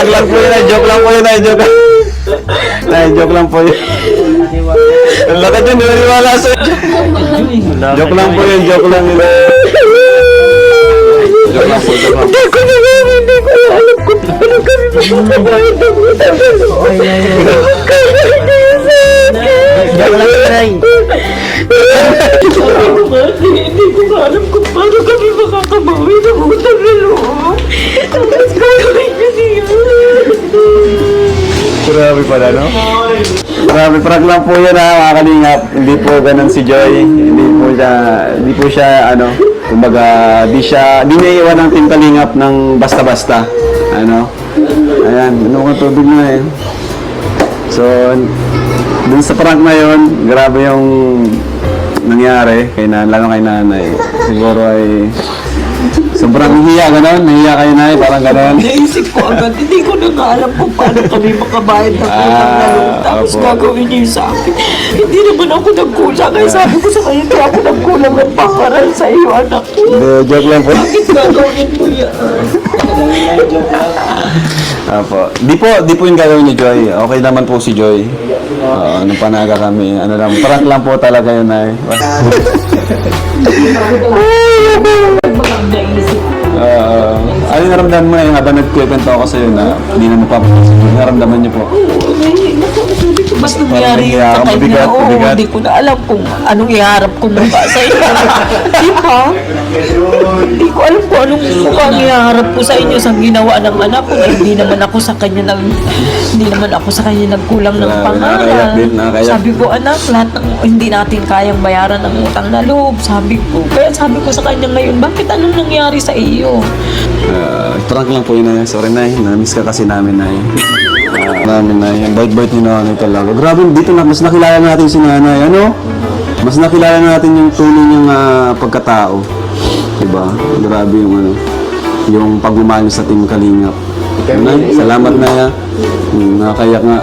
Prank lang po yun, ay. Joke lang po yun, ay. Joke. Ay, joke lang po yun. Ang laki dyan, naniwala sa joke lang po yun, joke lang yun. Joke lang po, joke lang. Hindi ko alam kung paano kami makakabayad ng utang na loob. Joke lang Nay. Hindi ko nga alam kung paano kami makakabawi ng utang na loob. Tapos gagawin niyo siya. Grabe pala, no? Grabe, prank lang po yun, ha, mga kalingap. Hindi po ganun si Joy. Hindi po siya, ano, kumbaga, di niya iwan ang Team Kalingap ng basta-basta. Ano? Ayan, ano kang tubig na eh. So, dun sa prank na yun, grabe yung nangyari, lalo kay nanay. Siguro ay sobrang hiya, gano'n? Nahiya kayo na parang gano'n. Naisip ko agad, hindi ko na nga alam kung paano kami makabayad ng utang na loob. Tapos opo. gagawin niyo sa akin. Hindi naman ako nagkulang. Kaya sabi ko sa kanya, hindi ako nagkulang ng pangaral sa iyo, anak ko. Hindi, joke lang po. Bakit gagawin mo yan? Apo. Di po yung gagawin ni Joy. Okay naman po si Joy. Nung panaga kami. Ano lang, prank lang po talaga yun ay. Naisip ko. Ano yung naramdaman mo na habang nagkwento ako sa'yo na hindi na mapapasin? Naramdaman niyo po? Sabi ko, mas nangyari yun sa kanya. Mabigat, Oo, mabigat. hindi ko na alam kung anong iharap ko na ba sa inyo. Di ba? Hindi ko alam kung anong mukhang iharap ko sa inyo sa ginawa ng anak ko. Hindi naman ako sa kanya nagkulang ng Grabe, pangalan. nakakayak din, nakakayak. Sabi ko, anak, lahat ng hindi natin kayang bayaran ng utang na loob. Sabi ko. Kaya sabi ko sa kanya ngayon, bakit anong nangyari sa iyo? Prank lang po yun na. Sorry na na-miss ka kasi namin na namin na yung bite-bite ni nanay talaga. Grabe, dito na, mas nakilala natin si nanay. Ano? Mas nakilala natin yung tunay niyang pagkatao. Diba? Grabe yung ano, yung pagmamahal sa Team Kalingap. Nay, salamat na ya. Nakakayak nga.